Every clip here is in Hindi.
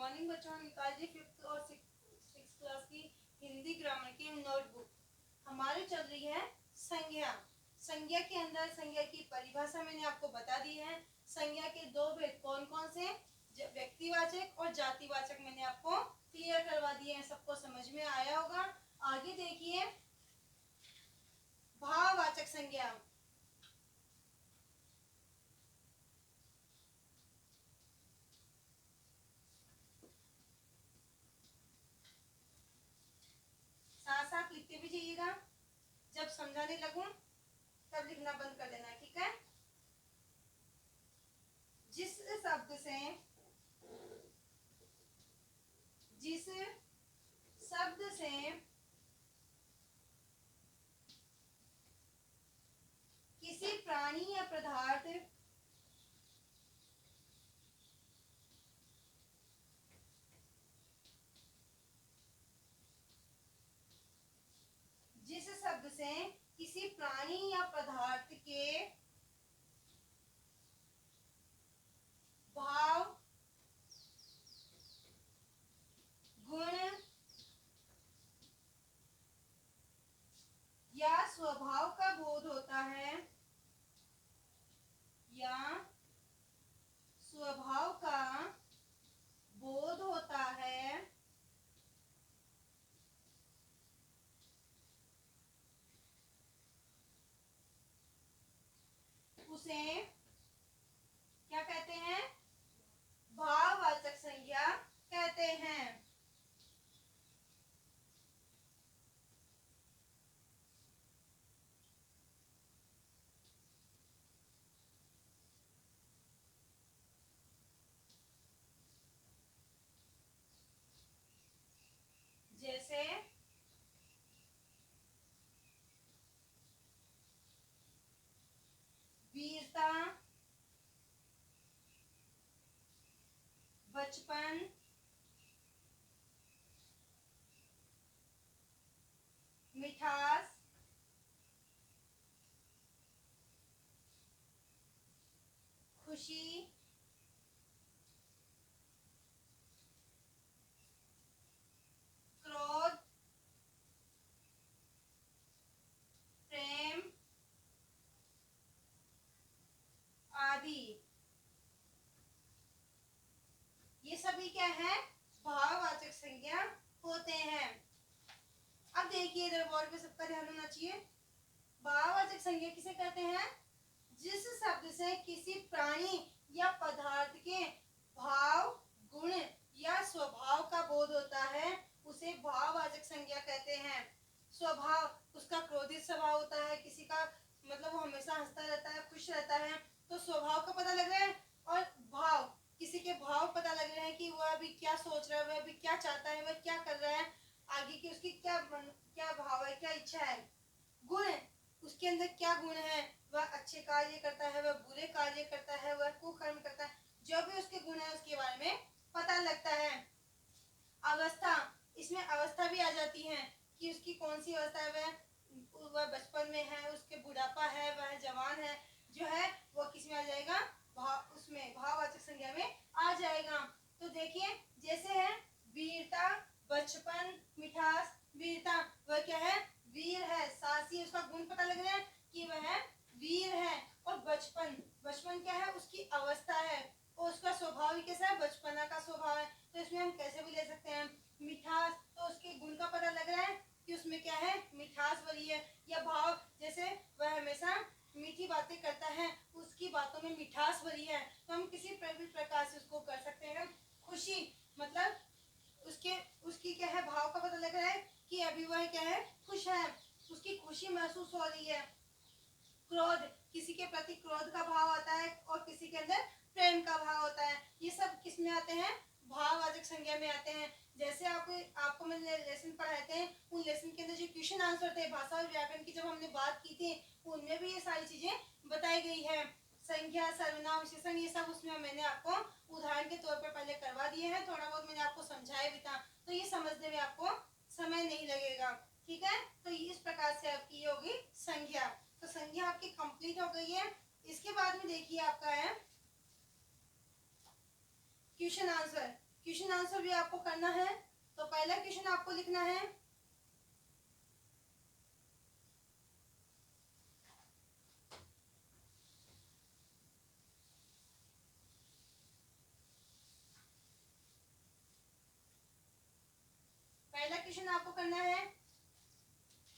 मॉर्निंग बच्चों, हम निकाल लीजिए फिफ्थ और सिक्स क्लास की हिंदी ग्रामर की नोटबुक। हमारी चल रही है संज्ञा। संज्ञा के अंदर संज्ञा की परिभाषा मैंने आपको बता दी है। संज्ञा के दो भेद कौन कौन से, व्यक्तिवाचक और जातिवाचक, मैंने आपको क्लियर करवा दिए हैं। सबको समझ में आया होगा। आगे देखिए, भाववाचक संज्ञा। साथ साथ लिखते भी जाइएगा, जब समझाने लगूं तब लिखना बंद कर देना, ठीक है। जिस शब्द से किसी प्राणी या पदार्थ जिस शब्द से किसी प्राणी या पदार्थ के भाव, गुण या स्वभाव का बोध होता है, या स्वभाव का बोध होता है, उसे क्या कहते हैं? भाववाचक संज्ञा कहते हैं। जैसे वीरता, बचपन, मिठास, खुशी, क्रोध, प्रेम आदि, ये सभी क्या है? भाववाचक संज्ञा होते हैं। अब देखिए, इधर बोर्ड पे सबका ध्यान होना चाहिए। भाववाचक संज्ञा किसे कहते हैं? जिस शब्द से किसी प्राणी या पदार्थ के भाव, गुण या स्वभाव का बोध होता है, उसे भाववाचक संज्ञा कहते हैं। स्वभाव, उसका क्रोधित स्वभाव होता है, किसी का मतलब वो हमेशा हंसता रहता है, खुश रहता है, तो स्वभाव का पता लग रहा है। और भाव, किसी के भाव पता लग रहे हैं कि वह अभी क्या सोच रहा है, वह अभी क्या चाहता है, वह क्या कर रहा है, आगे की उसकी क्या भाव है, क्या इच्छा है। गुण, उसके अंदर क्या गुण है, वह अच्छे कार्य करता है, वह बुरे कार्य करता है, वह कुकर्म करता है, जो भी उसके गुण है उसके बारे में पता लगता है। अवस्था, इसमें अवस्था भी आ जाती है कि उसकी कौन सी अवस्था है, वह बचपन में है, उसके बुढ़ापा है, वह जवान है, जो है वो किस में आ जाएगा? उसमें भाववाचक संज्ञा में आ जाएगा। तो देखिए, जैसे है वीरता, बचपन, मिठास। वीरता, वह क्या है? वीर है, साहसी, उसका गुण पता लग रहा है कि वह वीर है। और बचपन, बचपन क्या है? उसकी अवस्था है, और उसका स्वभाव ही कैसा है? बचपना का स्वभाव है, तो इसमें हम कैसे भी ले सकते हैं। मिठास, तो उसके गुण का पता लग रहा है कि उसमें क्या है? मिठास भरी है। या भाव, जैसे वह हमेशा मीठी बातें करता है, उसकी बातों में मिठास भरी है, तो हम किसी प्रकार से उसको कर सकते हैं। खुशी, मतलब उसकी क्या है? भाव का पता लग रहा है कि अभी वह क्या है? खुश है, उसकी खुशी महसूस हो रही है। क्रोध, किसी के प्रति क्रोध का भाव आता है, और किसी के अंदर प्रेम का भाव होता है। ये सब किस में आते हैं? भाववाचक संज्ञा में आते हैं। जैसे आपको मैंने लेसन पढ़ाए थे, उन लेसन के अंदर जो क्वेश्चन आंसर थे भाषा और व्याकरण की, जब हमने बात की थी, उनमें भी ये सारी चीजें बताई गई है। संज्ञा, सर्वनाम, विशेषण, ये सब उसमें मैंने आपको उदाहरण के तौर पर पहले करवा दिए हैं। थोड़ा बहुत मैंने आपको समझाया भी था, तो ये समझने में आपको समय नहीं लगेगा, ठीक है। तो इस प्रकार से आपकी होगी संज्ञा। तो संज्ञा आपकी कंप्लीट हो गई है। इसके बाद में देखिए आपका है क्वेश्चन आंसर। क्वेश्चन आंसर भी आपको करना है। तो पहला क्वेश्चन आपको लिखना है, पहला क्वेश्चन आपको करना है,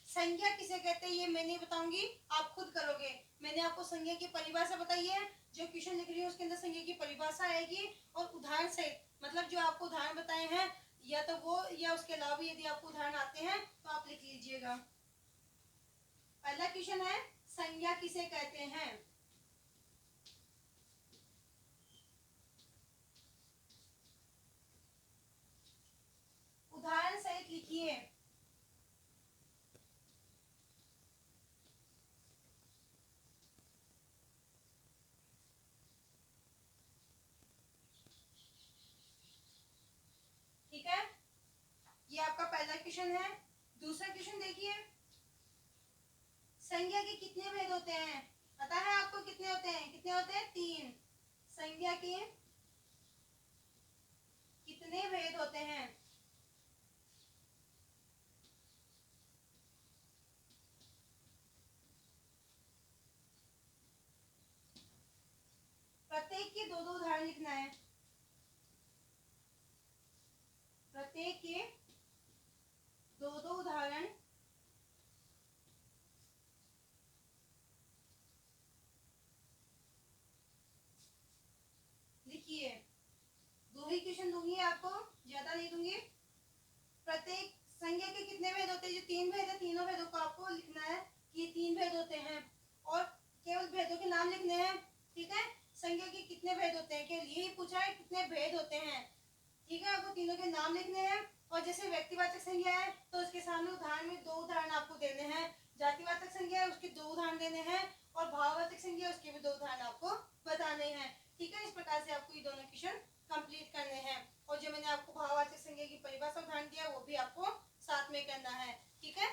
संज्ञा किसे कहते हैं ये मैं नहीं बताऊंगी, आप खुद करोगे। मैंने आपको संज्ञा की परिभाषा बताई है, जो क्वेश्चन लिख रही हूँ उसके अंदर संज्ञा की परिभाषा आएगी और उदाहरण सहित, मतलब जो आपको उदाहरण बताए हैं या तो वो या उसके अलावा भी यदि आपको उदाहरण आते हैं तो आप लिख लीजिएगा। पहला क्वेश्चन है, संज्ञा किसे कहते हैं। उदाहरण सहित लिखिए। ठीक है, ये आपका पहला क्वेश्चन है। दूसरा क्वेश्चन देखिए, संज्ञा के कितने भेद होते हैं, पता है आपको कितने होते हैं, कितने होते हैं, 3। संज्ञा के कितने भेद होते हैं, प्रत्येक के 2-2 उदाहरण लिखना है। प्रत्येक के 2-2 उदाहरण लिखिए। 2 ही क्वेश्चन दूंगी आपको, ज्यादा नहीं दूंगी। प्रत्येक संज्ञा के कितने भेद होते हैं, जो 3 भेद है, तीनों भेदों को आपको लिखना है कि 3 भेद होते हैं और केवल भेदों के नाम लिखने हैं। ठीक है, संज्ञा के कितने भेद होते हैं, केवल यही पूछा है कितने भेद होते हैं। ठीक है, आपको तीनों के नाम लिखने हैं। और जैसे व्यक्तिवाचक संज्ञा है तो उसके सामने उदाहरण में 2 उदाहरण आपको देने हैं। जातिवाचक संज्ञा है उसके 2 उदाहरण देने हैं और भाववाचक संज्ञा उसके भी 2 उदाहरण आपको बताने हैं। ठीक है, इस प्रकार से आपको ये दोनों क्वेश्चन कंप्लीट करने हैं। और जो मैंने आपको भाववाचक संज्ञा की परिभाषा उदाहरण दिया वो भी आपको साथ में करना है। ठीक है।